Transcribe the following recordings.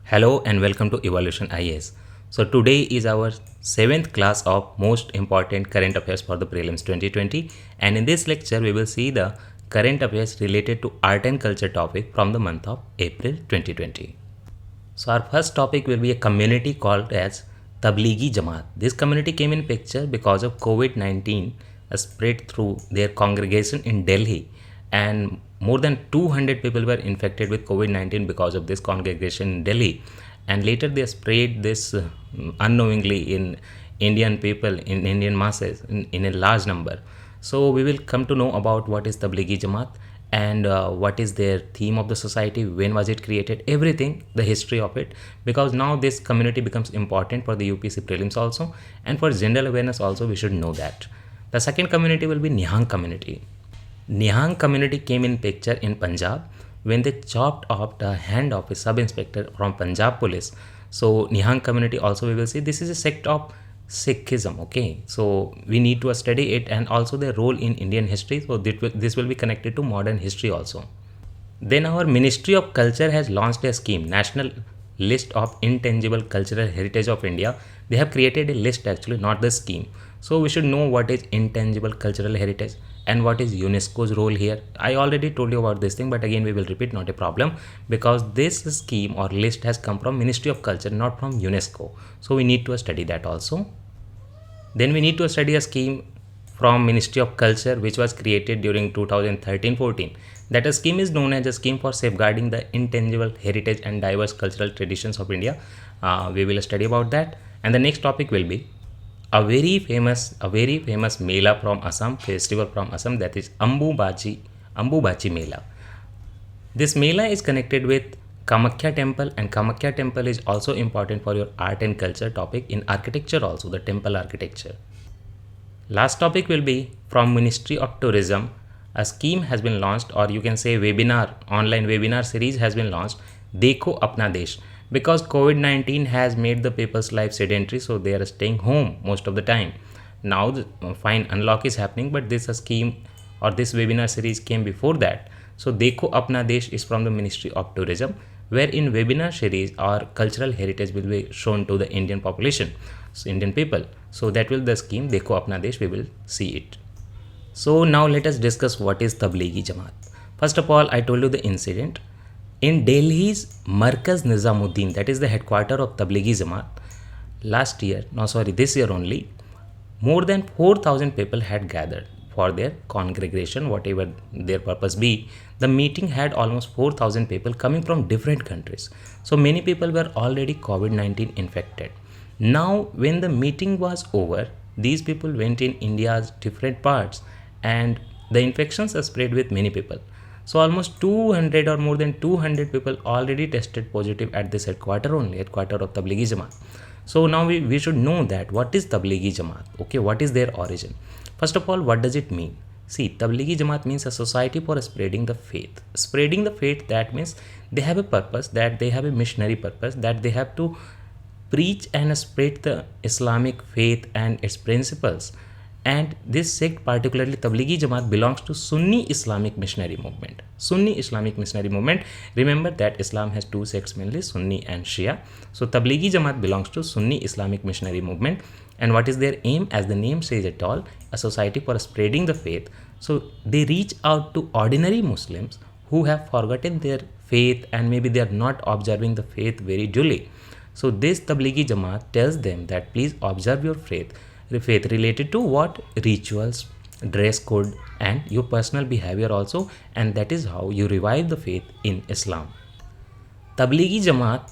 Hello and welcome to Evolution IAS. So today is our 7th class of most important current affairs for the prelims 2020, and in this lecture we will see the current affairs related to art and culture topic from the month of April 2020. So our first topic will be a community called as Tablighi Jamaat. This community came in picture because of COVID-19 spread through their congregation in Delhi, and more than 200 people were infected with COVID-19 because of this congregation in Delhi, and later they spread this unknowingly in Indian people, in Indian masses, in a large number. So we will come to know about what is Tablighi Jamaat and what is their theme of the society, when was it created, everything, the history of it, because now this community becomes important for the UPSC prelims also, and for general awareness also we should know that. The second community will be Nihang community. Nihang community came in picture in Punjab when they chopped off the hand of a sub-inspector from Punjab police. So Nihang community also we will see, this is a sect of Sikhism, okay? So we need to study it and also their role in Indian history. So this will be connected to modern history also. Then our Ministry of Culture has launched a scheme, National List of Intangible Cultural Heritage of India. They have created a list actually, not the scheme. So we should know what is intangible cultural heritage and what is UNESCO's role here. I already told you about this thing, but again we will repeat, not a problem, because this scheme or list has come from Ministry of Culture, not from UNESCO. So we need to study that also. Then we need to study a scheme from Ministry of Culture which was created during 2013-14. That scheme is known as a scheme for safeguarding the intangible heritage and diverse cultural traditions of India. We will study about that. And the next topic will be a very famous Mela from Assam, festival from Assam, that is Ambubachi Mela. This Mela is connected with Kamakhya temple, and Kamakhya temple is also important for your art and culture topic in architecture also, the temple architecture. Last topic will be from Ministry of Tourism. A scheme has been launched, or you can say webinar, online webinar series has been launched, Dekho Apna Desh. Because COVID-19 has made the people's life sedentary, so they are staying home most of the time. Now the fine unlock is happening, but this scheme or this webinar series came before that. So Dekho Apna Desh is from the Ministry of Tourism, where in webinar series our cultural heritage will be shown to the Indian population, so Indian people. So that will the scheme Dekho Apna Desh, we will see it. So now let us discuss what is Tablighi Jamaat. First of all, I told you the incident. In Delhi's Markaz Nizamuddin, that is the headquarter of Tablighi Jamaat, this year only, more than 4,000 people had gathered for their congregation, whatever their purpose be. The meeting had almost 4,000 people coming from different countries. So many people were already COVID-19 infected. Now when the meeting was over, these people went in India's different parts and the infections are spread with many people. So almost 200 or more than 200 people already tested positive at this headquarter only, headquarter of Tablighi Jamaat. So now we should know that what is Tablighi Jamaat, okay, what is their origin. First of all, what does it mean? See, Tablighi Jamaat means a society for spreading the faith. Spreading the faith, that means they have a purpose, that they have a missionary purpose, that they have to preach and spread the Islamic faith and its principles. And this sect, particularly Tablighi Jamaat, belongs to Sunni Islamic missionary movement. Sunni Islamic missionary movement. Remember that Islam has two sects mainly, Sunni and Shia. So Tablighi Jamaat belongs to Sunni Islamic missionary movement. And what is their aim? As the name says it all, a society for spreading the faith. So they reach out to ordinary Muslims who have forgotten their faith and maybe they are not observing the faith very duly. So this Tablighi Jamaat tells them that please observe your faith related to what? Rituals, dress code and your personal behavior also, and that is how you revive the faith in Islam. Tablighi Jamaat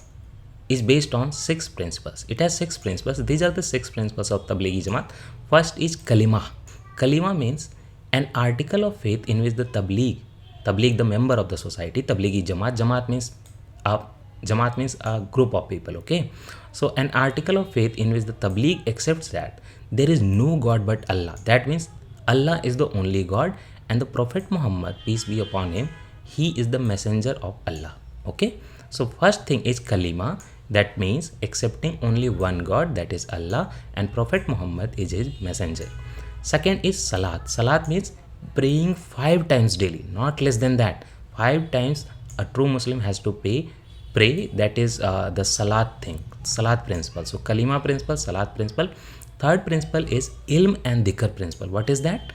is based on 6 principles. It has 6 principles. These are the 6 principles of Tablighi Jamaat. First is Kalima. Kalima means an article of faith in which the Tabligh, the member of the society, Tablighi Jamaat, Jamaat means a group of people, okay? So an article of faith in which the Tabligh accepts that there is no God but Allah. That means Allah is the only God and the Prophet Muhammad, peace be upon him, he is the messenger of Allah, okay? So first thing is Kalima, that means accepting only one God, that is Allah, and Prophet Muhammad is his messenger. Second is Salat. Salat means praying 5 times daily, not less than that. 5 times a true Muslim has to pray pray, that is the salat thing, salat principle. So kalima principle, salat principle. Third principle is ilm and dhikr principle. What is that?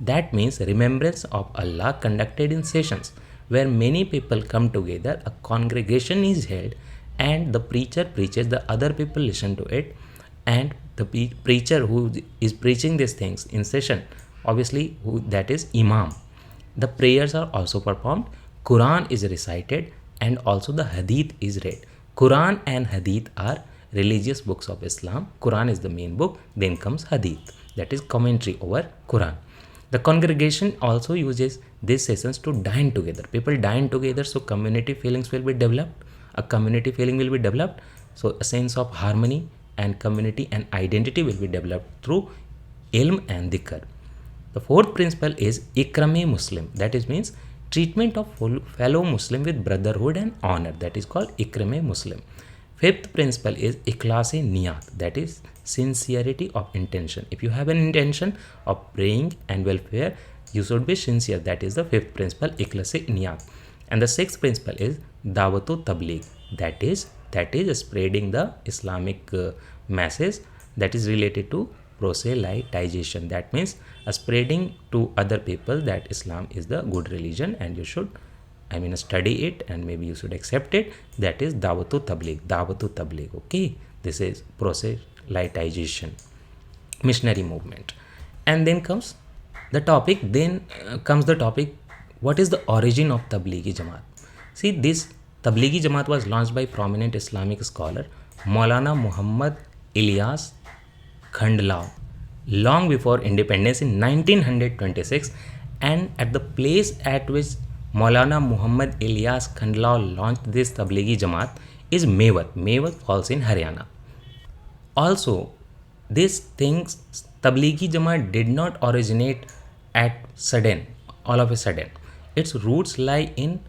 That means remembrance of Allah conducted in sessions where many people come together, a congregation is held, and the preacher preaches, the other people listen to it, and the preacher who is preaching these things in session, obviously that is imam. The prayers are also performed, Quran is recited, and also the hadith is read. Quran and hadith are religious books of Islam. Quran is the main book, then comes hadith, that is commentary over Quran. The congregation also uses these sessions to dine together. People dine together, so community feelings will be developed. A community feeling will be developed. So a sense of harmony and community and identity will be developed through ilm and dhikr. The fourth principle is ikrame Muslim. That is means treatment of fellow Muslim with brotherhood and honor. That is called ikrame Muslim. Fifth principle is ikhlase niyat. That is sincerity of intention. If you have an intention of praying and welfare, you should be sincere. That is the fifth principle, ikhlase niyat. And the sixth principle is dawatu tabligh. That is spreading the Islamic message that is related to proselytization. That means spreading to other people that Islam is the good religion and you should study it and maybe you should accept it. That is dawatu tabligh. Okay, this is proselytization, missionary movement. And then comes the topic, what is the origin of Tablighi Jamaat? See, this Tablighi Jamaat was launched by prominent Islamic scholar Maulana Muhammad Ilyas Khandlaw long before independence in 1926, and at the place at which Maulana Muhammad Ilyas Khandlaw launched this Tablighi Jamaat is Mewat. Mewat falls in Haryana. Also, these things, Tablighi Jamaat did not originate all of a sudden. Its roots lie in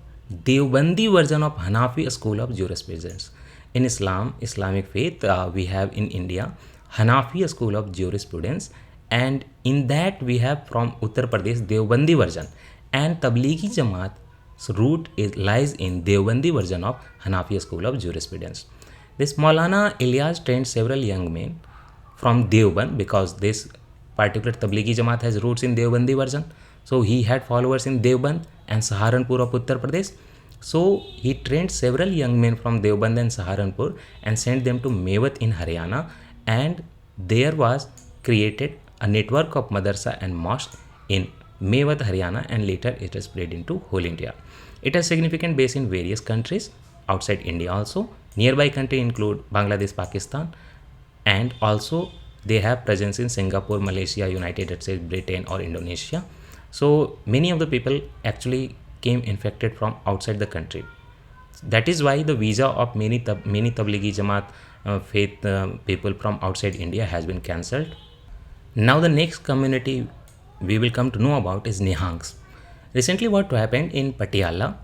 Deobandi version of Hanafi school of jurisprudence. In Islamic faith, we have in India Hanafi school of jurisprudence, and in that we have from Uttar Pradesh Deobandi version, and Tablighi Jamaat's root lies in Deobandi version of Hanafi school of jurisprudence. This Maulana Ilyas trained several young men from Deoband, because this particular Tablighi Jamaat has roots in Deobandi version. So he had followers in Deoband and Saharanpur of Uttar Pradesh. So he trained several young men from Deoband and Saharanpur and sent them to Mewat in Haryana, and there was created a network of madrasa and mosque in Mewat, Haryana, and later it has spread into whole India. It has significant base in various countries outside India also. Nearby countries include Bangladesh, Pakistan, and also they have presence in Singapore, Malaysia, United States, Britain, or Indonesia. So many of the people actually came infected from outside the country. That is why the visa of many Tablighi Jamaat faith people from outside India has been cancelled. Now the next community we will come to know about is Nihangs. Recently what happened in Patiala,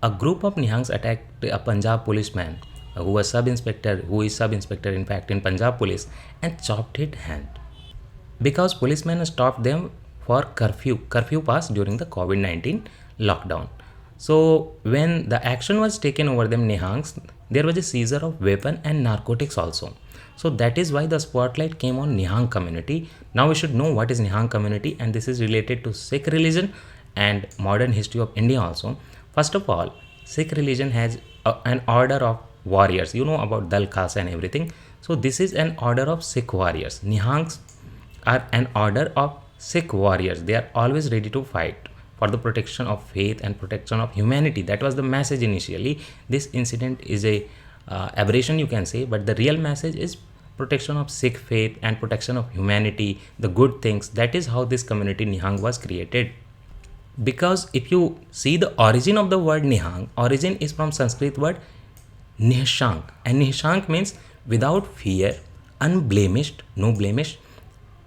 a group of Nihangs attacked a Punjab policeman who is sub-inspector in fact in Punjab police, and chopped his hand because policemen stopped them for curfew pass during the COVID-19 lockdown. So when the action was taken over them Nihangs, there was a seizure of weapon and narcotics also. So that is why the spotlight came on Nihang community. Now we should know what is Nihang community, and this is related to Sikh religion and modern history of India also. First of all, Sikh religion has an order of warriors. You know about Dal Khasa and everything. So this is an order of Sikh warriors. Nihangs are an order of Sikh warriors. They are always ready to fight for the protection of faith and protection of humanity. That was the message initially. This incident is a aberration you can say, but the real message is protection of Sikh faith and protection of humanity, the good things. That is how this community Nihang was created. Because if you see the origin of the word Nihang, origin is from Sanskrit word Nihshank, and Nihshank means without fear, unblemished, no blemish,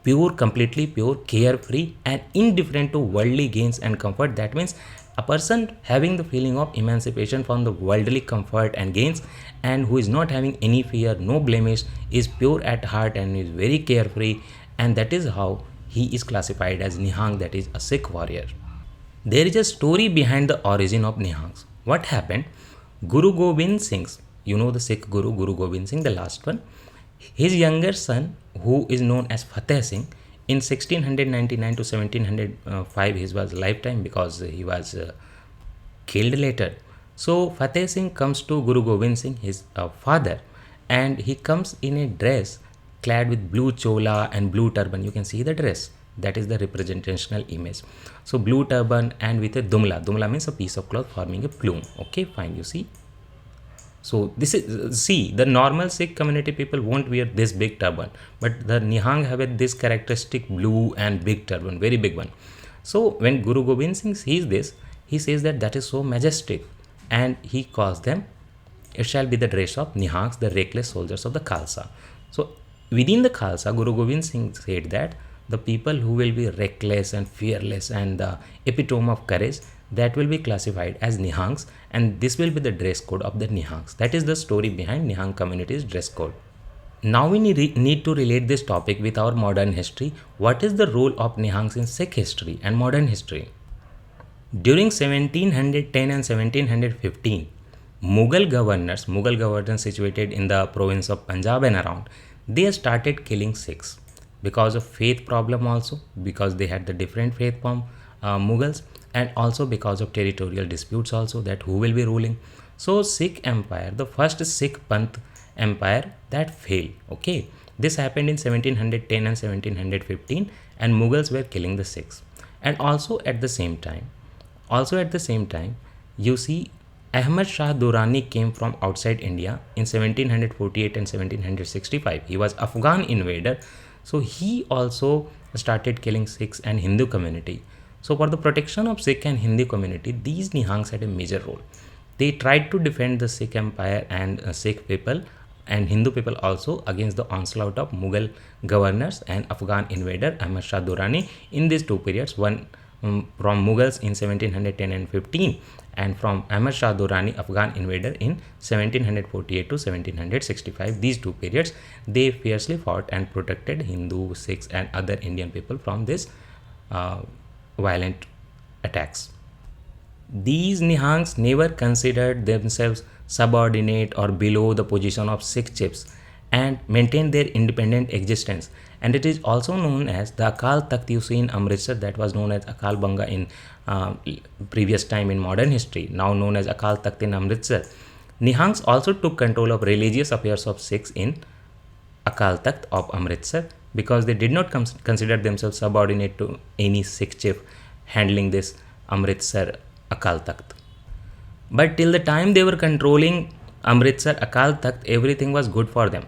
pure, completely pure, carefree, and indifferent to worldly gains and comfort. That means a person having the feeling of emancipation from the worldly comfort and gains, and who is not having any fear, no blemish, is pure at heart and is very carefree, and that is how he is classified as Nihang, that is a Sikh warrior. There is a story behind the origin of Nihangs. What happened? Guru Gobind Singh, you know the Sikh Guru, Guru Gobind Singh, the last one. His younger son, who is known as Fateh Singh, in 1699 to 1705, his was lifetime because he was killed later. So Fateh Singh comes to Guru Gobind Singh, his father, and he comes in a dress clad with blue chola and blue turban. You can see the dress. That is the representational image. So blue turban and with a dumla. Dumla means a piece of cloth forming a plume. Okay, fine. You see. So this is, see, the normal Sikh community people won't wear this big turban, but the Nihang have this characteristic blue and big turban, very big one. So when Guru Gobind Singh sees this, he says that is so majestic, and he calls them, it shall be the dress of Nihangs, the reckless soldiers of the Khalsa. So within the Khalsa, Guru Gobind Singh said that the people who will be reckless and fearless and the epitome of courage, that will be classified as Nihangs, and this will be the dress code of the Nihangs. That is the story behind Nihang community's dress code. Now we need to relate this topic with our modern history. What is the role of Nihangs in Sikh history and modern history? During 1710 and 1715, Mughal governors situated in the province of Punjab and around, they started killing Sikhs because of faith problem also, because they had the different faith from Mughals, and also because of territorial disputes also, that who will be ruling. So Sikh empire, the first Sikh Panth empire, that failed. Okay, this happened in 1710 and 1715, and Mughals were killing the Sikhs. And also at the same time, you see, Ahmad Shah Durrani came from outside India in 1748 and 1765. He was Afghan invader, so he also started killing Sikhs and Hindu community. So for the protection of Sikh and Hindu community, these Nihangs had a major role. They tried to defend the Sikh empire and Sikh people and Hindu people also against the onslaught of Mughal governors and Afghan invader Ahmad Shah Durrani in these two periods, one from Mughals in 1710 and 15, and from Ahmad Shah Durrani, Afghan invader, in 1748 to 1765. These two periods, they fiercely fought and protected Hindu, Sikhs and other Indian people from this violent attacks. These Nihangs never considered themselves subordinate or below the position of Sikh chiefs and maintained their independent existence. And it is also known as the Akal Takht you see in Amritsar, that was known as Akal Banga in previous time in modern history, now known as Akal Takht in Amritsar. Nihangs also took control of religious affairs of Sikhs in Akal Takht of Amritsar, because they did not consider themselves subordinate to any Sikh chief handling this Amritsar Akal Takht. But till the time they were controlling Amritsar Akal Takht, everything was good for them.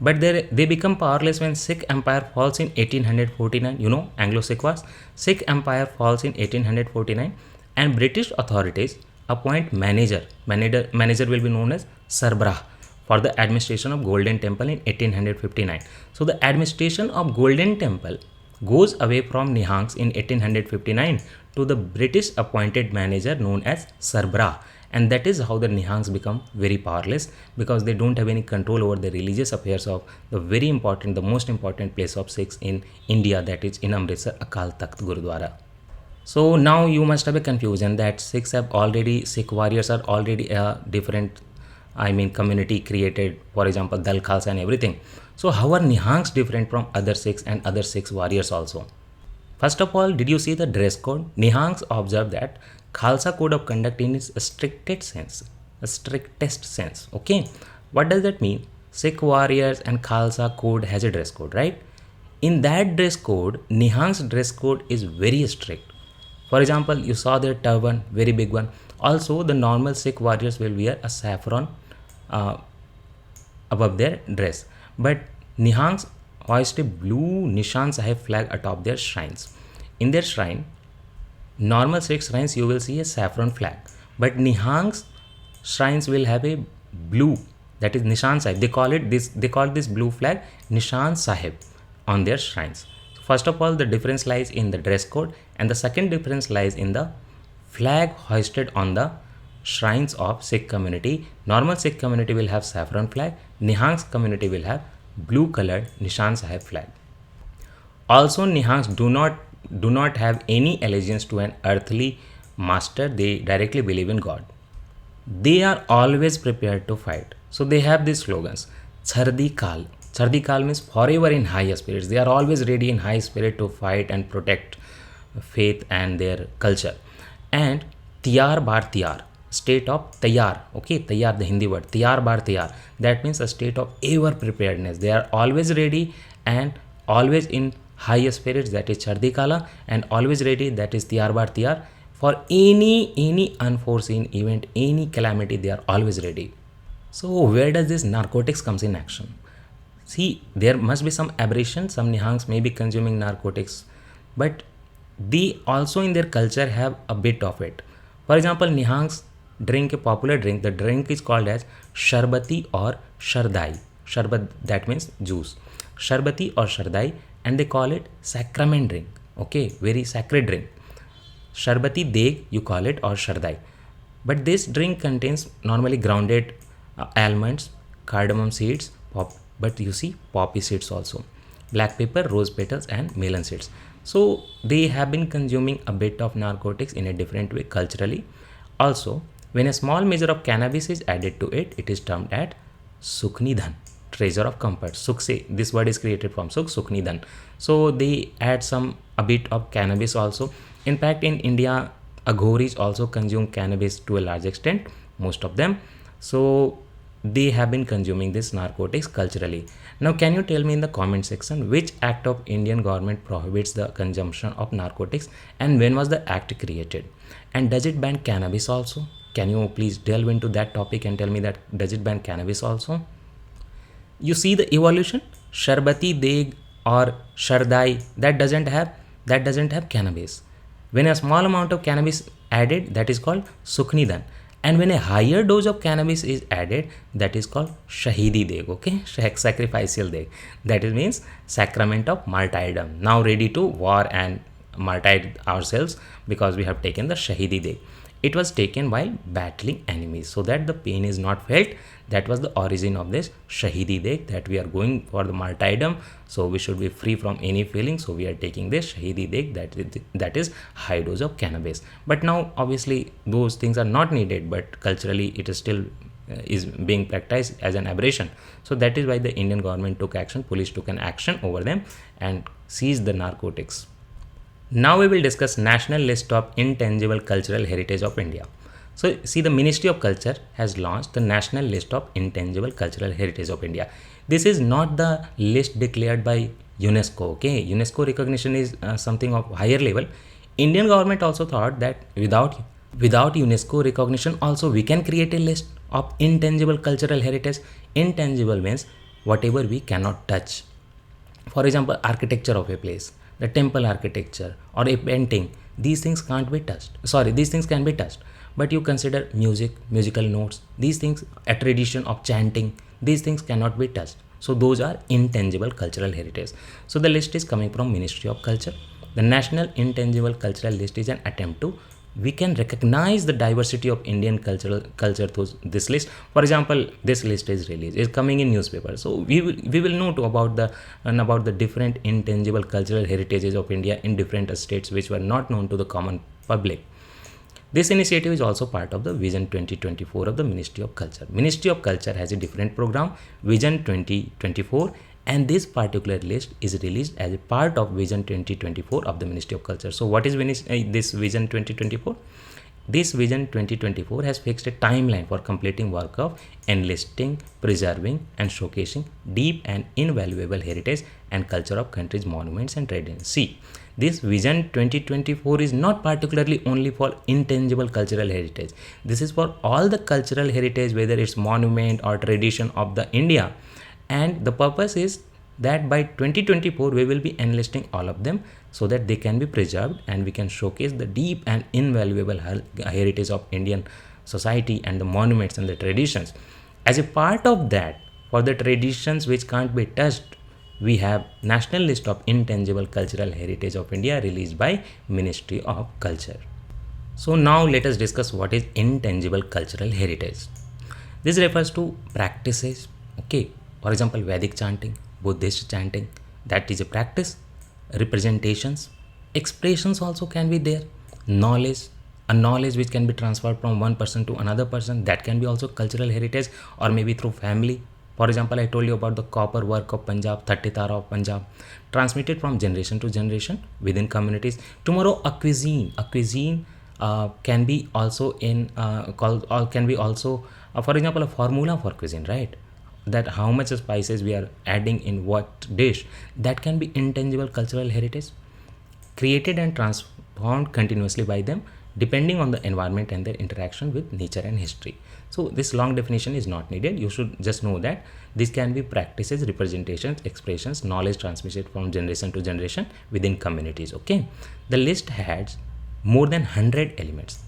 But they become powerless when Sikh Empire falls in 1849. You know, Anglo-Sikh Wars. Sikh Empire falls in 1849, and British authorities appoint manager. Manager will be known as Sarbrah for the administration of Golden Temple in 1859. So the administration of Golden Temple goes away from Nihangs in 1859 to the British appointed manager known as Sarbrah. And that is how the Nihangs become very powerless, because they don't have any control over the religious affairs of the very important, the most important place of Sikhs in India, that is in Amritsar Akal Takht Gurudwara. So now you must have a confusion that Sikh warriors are already a different, community created, for example, Dal Khalsa and everything. So how are Nihangs different from other Sikhs and other Sikh warriors also? First of all, did you see the dress code? Nihangs observe that Khalsa code of conduct in its strictest sense. Okay, what does that mean? Sikh warriors and Khalsa code has a dress code, right? In that dress code, Nihang's dress code is very strict. For example, you saw their turban, very big one. Also, the normal Sikh warriors will wear a saffron above their dress, but Nihangs hoist a blue Nishan Sahib flag atop their shrines. In their shrine, normal Sikh shrines, you will see a saffron flag, but Nihang's shrines will have a blue, that is Nishan Sahib. They call this blue flag Nishan Sahib on their shrines. So first of all, the difference lies in the dress code, and the second difference lies in the flag hoisted on the shrines of Sikh community. Normal Sikh community will have saffron flag. Nihang's community will have blue colored Nishan Sahib flag. Also, Nihangs do not have any allegiance to an earthly master. They directly believe in God. they are always prepared to fight. So they have these slogans. Chardi Kal. Chardi Kal means forever in high spirits. They are always ready in high spirit to fight and protect faith and their culture. And Tiyar Bar Tiyar, state of Tayar. Okay, Tayar, the Hindi word. Tiyar Bar Tiyar. That means a state of ever preparedness. They are always ready and always in high spirits, that is Chardi Kala, and always ready, that is Tiyar Bar Tiyar. For any unforeseen event, any calamity, they are always ready. So where does this narcotics comes in action? See, there must be some aberration. Some Nihangs may be consuming narcotics, but they also in their culture have a bit of it. For example, Nihangs drink a popular drink. The drink is called as Sharbati or Shardai. Sharbat, that means juice. Sharbati or Shardai, and they call it sacrament drink. Okay, very sacred drink. Sharbati Deg, you call it, or Shardai. But this drink contains normally grounded almonds, cardamom seeds, but you see poppy seeds also, black pepper, rose petals, and melon seeds. So they have been consuming a bit of narcotics in a different way culturally. Also, when a small measure of cannabis is added to it, it is termed as Sukhnidhan, treasure of comfort. Sukh se, this word is created from Sukh, Sukhnidhan. So they add a bit of cannabis also. In fact, in India, Aghoris also consume cannabis to a large extent, most of them. So they have been consuming this narcotics culturally. Now, can you tell me in the comment section which act of Indian government prohibits the consumption of narcotics, and when was the act created? And does it ban cannabis also? Can you please delve into that topic and tell me that does it ban cannabis also? You see the evolution. Sharbati Deg or Shardai, that doesn't have cannabis. When a small amount of cannabis added, that is called Sukhnidhan. And when a higher dose of cannabis is added, that is called Shahidi Deg, okay? Sacrificial Deg. That means sacrament of martyrdom. Now ready to war and martyr ourselves because we have taken the Shahidi Deg. It was taken while battling enemies so that the pain is not felt. That was the origin of this Shahidi Deg, that we are going for the martyrdom, so we should be free from any feeling. So we are taking this Shahidi Deg, that is high dose of cannabis. But now obviously those things are not needed, but culturally it is still is being practiced as an aberration. So that is why the Indian government took action, police took an action over them and seized the narcotics. Now we will discuss National List of Intangible Cultural Heritage of India. So see, the Ministry of Culture has launched the National List of Intangible Cultural Heritage of India. This is not the list declared by UNESCO. Okay, UNESCO recognition is something of higher level. Indian government also thought that without UNESCO recognition also we can create a list of intangible cultural heritage. Intangible means whatever we cannot touch. For example, architecture of a place, the temple architecture or a painting, these things can't be touched. Sorry, these things can be touched. But you consider music, musical notes, these things, a tradition of chanting, these things cannot be touched. So those are intangible cultural heritage. So the list is coming from Ministry of Culture. The National Intangible Cultural List is an attempt to we can recognize the diversity of Indian culture through this list. For example, this list is released, is coming in newspaper. So we will know about the different intangible cultural heritages of India in different states which were not known to the common public. This initiative is also part of the Vision 2024 of the Ministry of Culture. Ministry of Culture has a different program, Vision 2024, and this particular list is released as a part of Vision 2024 of the Ministry of Culture. So what is this Vision 2024? This Vision 2024 has fixed a timeline for completing work of enlisting, preserving and showcasing deep and invaluable heritage and culture of country's monuments and traditions. See, this Vision 2024 is not particularly only for intangible cultural heritage. This is for all the cultural heritage, whether it's monument or tradition of the India. And the purpose is that by 2024 we will be enlisting all of them so that they can be preserved and we can showcase the deep and invaluable heritage of Indian society and the monuments and the traditions. As a part of that, for the traditions which can't be touched, we have National List of Intangible Cultural Heritage of India released by Ministry of Culture. So now let us discuss what is intangible cultural heritage. This refers to practices, okay. For example, Vedic chanting, Buddhist chanting, that is a practice. Representations, expressions also can be there. Knowledge, a knowledge which can be transferred from one person to another person, that can be also cultural heritage, or maybe through family. For example, I told you about the copper work of Punjab, Thatti Tara of Punjab, transmitted from generation to generation within communities. Tomorrow, a cuisine can be also in called, or can be also, for example, a formula for cuisine, right? That how much spices we are adding in what dish, that can be intangible cultural heritage, created and transformed continuously by them depending on the environment and their interaction with nature and history. So this long definition is not needed. You should just know that this can be practices, representations, expressions, knowledge transmitted from generation to generation within communities. Okay, the list has more than 100 elements,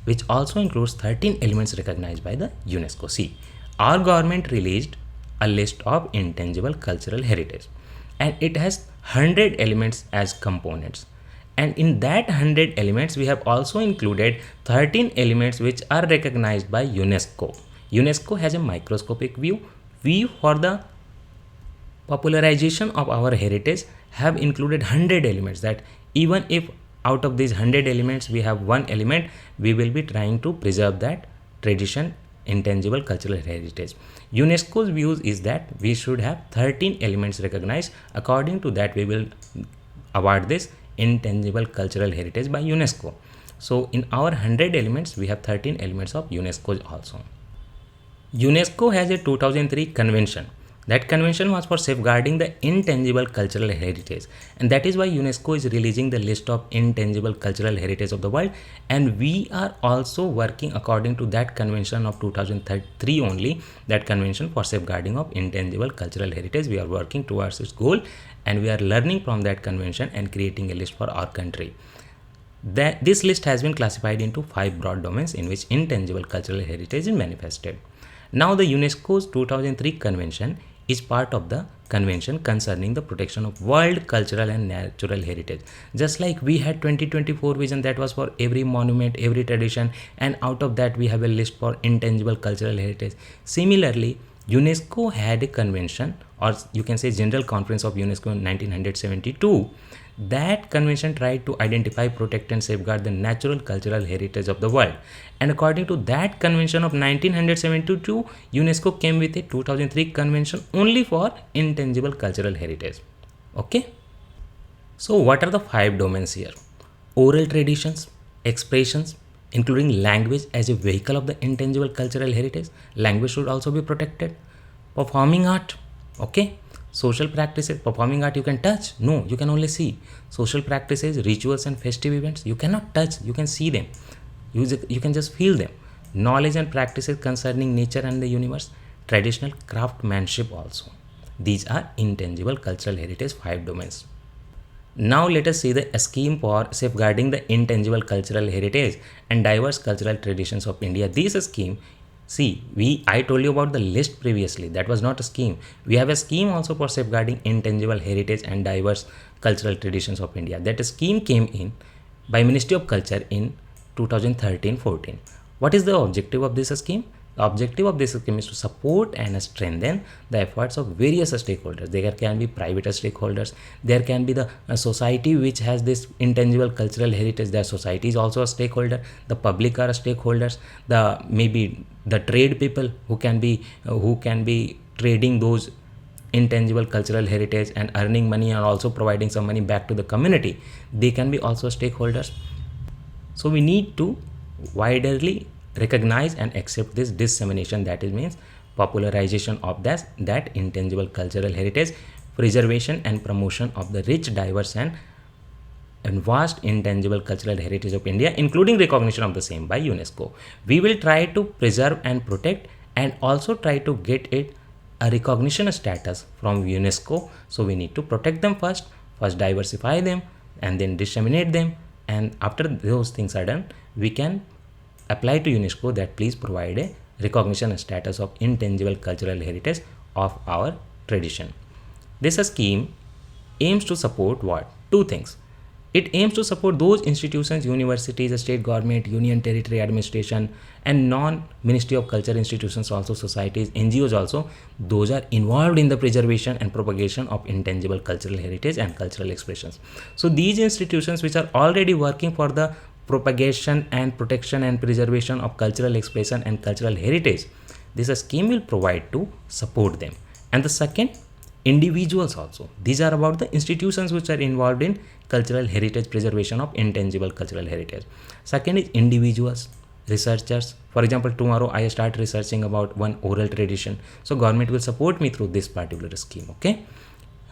which also includes 13 elements recognized by the UNESCO. See, our government released a list of intangible cultural heritage, and it has 100 elements as components. And in that 100 elements, we have also included 13 elements which are recognized by UNESCO. UNESCO has a microscopic view for the popularization of our heritage have included 100 elements, that even if out of these 100 elements we have one element, we will be trying to preserve that tradition, intangible cultural heritage. UNESCO's views is that we should have 13 elements recognized. According to that, we will award this intangible cultural heritage by UNESCO. So in our 100 elements, we have 13 elements of UNESCO also. UNESCO has a 2003 convention. That convention was for safeguarding the intangible cultural heritage, and that is why UNESCO is releasing the list of intangible cultural heritage of the world, and we are also working according to that convention of 2003 only, that convention for safeguarding of intangible cultural heritage. We are working towards its goal, and we are learning from that convention and creating a list for our country. This list has been classified into 5 broad domains in which intangible cultural heritage is manifested. Now the UNESCO's 2003 convention is part of the convention concerning the protection of world cultural and natural heritage. Just like we had 2024 vision, that was for every monument, every tradition, and out of that we have a list for intangible cultural heritage. Similarly, UNESCO had a convention, or you can say General Conference of UNESCO in 1972. That convention tried to identify, protect and safeguard the natural cultural heritage of the world. And according to that convention of 1972, UNESCO came with a 2003 convention only for intangible cultural heritage. Okay. So what are the 5 domains here? Oral traditions, expressions, including language as a vehicle of the intangible cultural heritage. Language should also be protected. Performing art. Okay. Social practices. Performing art you can touch. No, you can only see. Social practices, rituals and festive events, you cannot touch. You can see them. You can just feel them. Knowledge and practices concerning nature and the universe. Traditional craftsmanship also. These are intangible cultural heritage 5 domains. Now let us see the scheme for safeguarding the intangible cultural heritage and diverse cultural traditions of India. This scheme, I told you about the list previously. That was not a scheme. We have a scheme also for safeguarding intangible heritage and diverse cultural traditions of India. That scheme came in by Ministry of Culture in 2013-14. What is the objective of this scheme? The objective of this scheme is to support and strengthen the efforts of various stakeholders. There can be private stakeholders. There can be the society which has this intangible cultural heritage. Their society is also a stakeholder. The public are stakeholders. Maybe the trade people who can be trading those intangible cultural heritage and earning money and also providing some money back to the community. They can be also stakeholders. So we need to widely recognize and accept this dissemination, that is means popularization of that intangible cultural heritage, preservation and promotion of the rich, diverse and vast intangible cultural heritage of India, including recognition of the same by UNESCO. We will try to preserve and protect and also try to get it a recognition status from UNESCO. So we need to protect them first diversify them and then disseminate them, and after those things are done, we can apply to UNESCO that please provide a recognition status of intangible cultural heritage of our tradition. This scheme aims to support what? 2 things. It aims to support those institutions, universities, state government, union territory administration and non-Ministry of Culture institutions also, societies, NGOs also, those are involved in the preservation and propagation of intangible cultural heritage and cultural expressions. So these institutions which are already working for the propagation and protection and preservation of cultural expression and cultural heritage. This scheme will provide to support them. And the second, individuals also. These are about the institutions which are involved in cultural heritage preservation of intangible cultural heritage. Second is individuals, researchers. For example, tomorrow I start researching about one oral tradition, so government will support me through this particular scheme. Okay,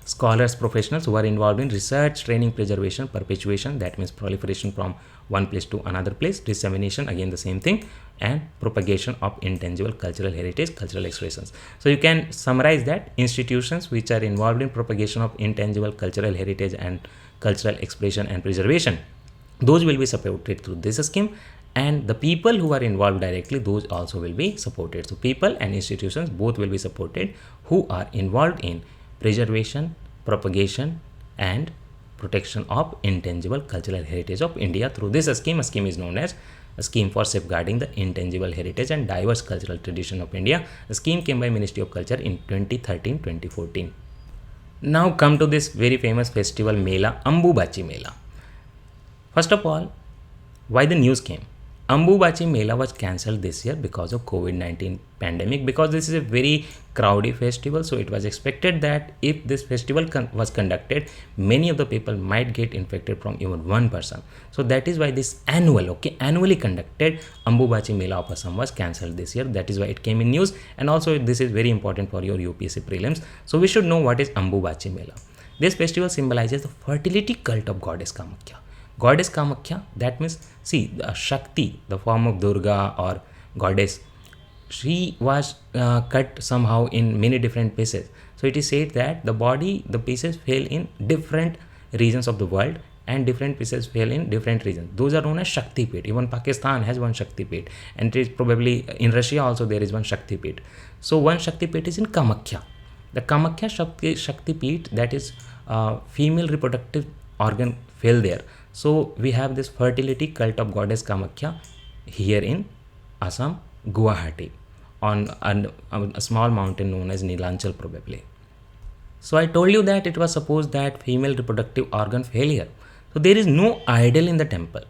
scholars, professionals who are involved in research, training, preservation, perpetuation, that means proliferation from one place to another place, dissemination, again the same thing, and propagation of intangible cultural heritage, cultural expressions. So you can summarize that institutions which are involved in propagation of intangible cultural heritage and cultural expression and preservation, those will be supported through this scheme, and the people who are involved directly, those also will be supported. So people and institutions both will be supported who are involved in preservation, propagation and protection of intangible cultural heritage of India through this scheme. A scheme is known as a scheme for safeguarding the intangible heritage and diverse cultural tradition of India. The scheme came by Ministry of Culture in 2013-2014. Now come to this very famous festival Mela, Ambubachi Mela. First of all, why the news came? Ambubachi Mela was cancelled this year because of COVID-19 pandemic, because this is a very crowded festival. So it was expected that if this festival was conducted, many of the people might get infected from even one person. So that is why this annually conducted Ambubachi Mela of Assam was cancelled this year. That is why it came in news, and also this is very important for your UPSC prelims. So we should know what is Ambubachi Mela. This festival symbolizes the fertility cult of goddess Kamakhya. Goddess Kamakhya, that means, see, the Shakti, the form of Durga or goddess, she was cut somehow in many different pieces. So it is said that the pieces fell in different regions of the world, and different pieces fell in different regions. Those are known as Shakti Pit. Even Pakistan has one Shakti Pit, and it is probably in Russia also there is one Shakti Pit. So one Shakti Pit is in Kamakhya. The Kamakhya Shakti Pit, that is female reproductive organ fell there. So we have this fertility cult of goddess Kamakhya here in Assam, Guwahati, on a small mountain known as Neelanchal probably. So I told you that it was supposed that female reproductive organ failure. So there is no idol in the temple.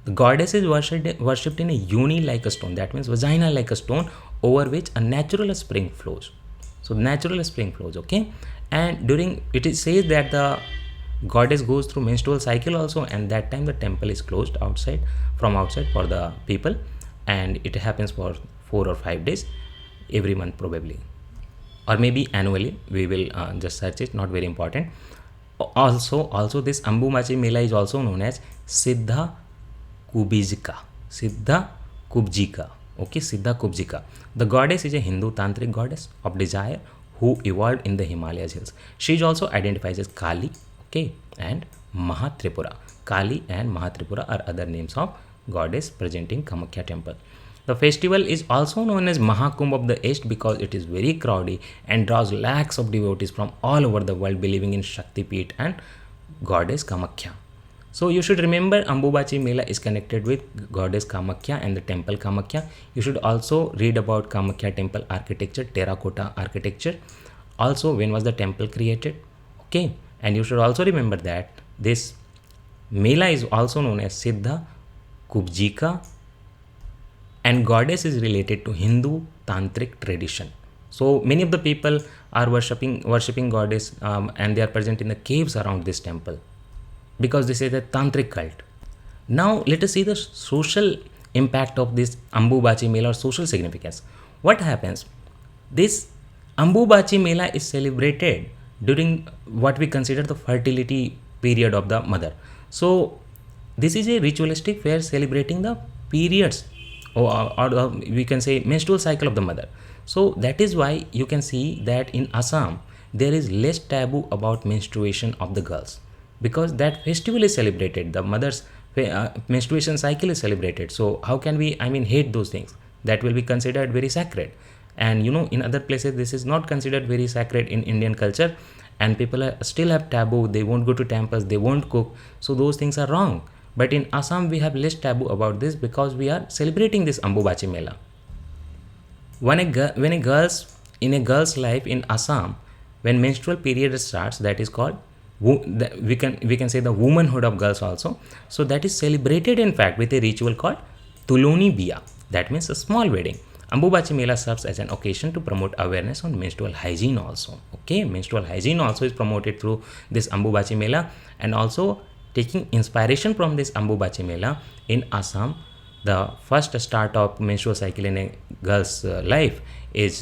The goddess is worshipped in a yoni like a stone, that means vagina like a stone, over which a natural spring flows. So natural spring flows, okay? And during, it says that the goddess goes through menstrual cycle also, and that time the temple is closed from outside for the people, and it happens for 4 or 5 days every month probably, or maybe annually. We will just search it, not very important. Also this Ambubachi Mela is also known as Siddha Kubjika. Okay, Siddha Kubjika. The goddess is a Hindu tantric goddess of desire who evolved in the Himalayas hills. She is also identified as Kali, okay, and Mahatripura. Kali and Mahatripura are other names of goddess present in Kamakhya temple. The festival is also known as Mahakumbh of the East because it is very crowded and draws lakhs of devotees from all over the world believing in Shakti Peeth and goddess Kamakhya. So you should remember Ambubachi Mela is connected with goddess Kamakhya and the temple Kamakhya. You should also read about Kamakhya temple architecture, terracotta architecture. Also, when was the temple created? Okay. And you should also remember that this Mela is also known as Siddha Kubjika, and goddess is related to Hindu tantric tradition. So many of the people are worshipping goddess, and they are present in the caves around this temple because this is a tantric cult. Now let us see the social impact of this Ambubachi Mela or social significance. What happens? This Ambubachi Mela is celebrated during what we consider the fertility period of the mother. So this is a ritualistic fair celebrating the periods or we can say menstrual cycle of the mother. So that is why you can see that in Assam there is less taboo about menstruation of the girls, because that festival is celebrated, the mother's menstruation cycle is celebrated. So how can we hate those things? That will be considered very sacred. And in other places this is not considered very sacred in Indian culture, and people still have taboo. They won't go to temples, they won't cook, so those things are wrong. But in Assam we have less taboo about this because we are celebrating this Ambubachi Mela. In a girl's life in Assam, when menstrual period starts, that is called we can say the womanhood of girls also. So that is celebrated in fact with a ritual called Tuloni Biya, that means a small wedding. Ambubachi Mela serves as an occasion to promote awareness on menstrual hygiene also. Okay, menstrual hygiene also is promoted through this Ambubachi Mela. And also taking inspiration from this Ambubachi Mela, in Assam, the first start of menstrual cycle in a girl's life is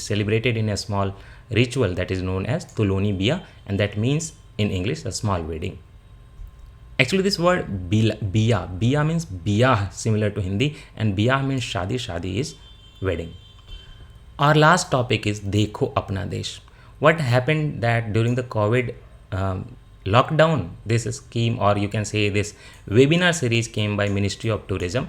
celebrated in a small ritual that is known as Tuloni Biya, and that means in English a small wedding. Actually, this word biya means biya, similar to Hindi, and biya means shadi. Shadi is wedding. Our last topic is Dekho Apna Desh. What happened that during the COVID lockdown, this scheme, or you can say this webinar series, came by Ministry of Tourism,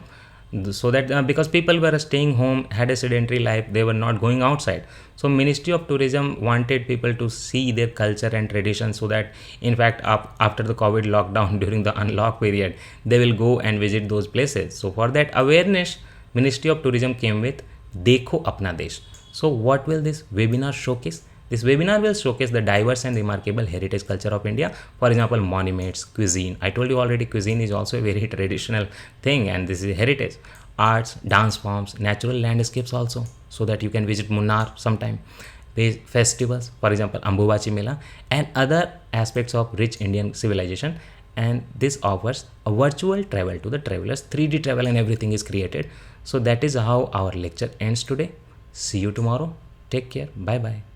so that because people were staying home, had a sedentary life, they were not going outside. So Ministry of Tourism wanted people to see their culture and tradition, so that in fact after the COVID lockdown, during the unlock period, they will go and visit those places. So for that awareness, Ministry of Tourism came with Dekho Apna Desh. So what will this webinar showcase? This webinar will showcase the diverse and remarkable heritage culture of India. For example, monuments, cuisine. I told you already, cuisine is also a very traditional thing, and this is heritage. Arts, dance forms, natural landscapes also, so that you can visit Munnar sometime. Festivals, for example, Ambubachi Mela, and other aspects of rich Indian civilization. And this offers a virtual travel to the travelers. 3D travel and everything is created. So that is how our lecture ends today. See you tomorrow. Take care. Bye bye.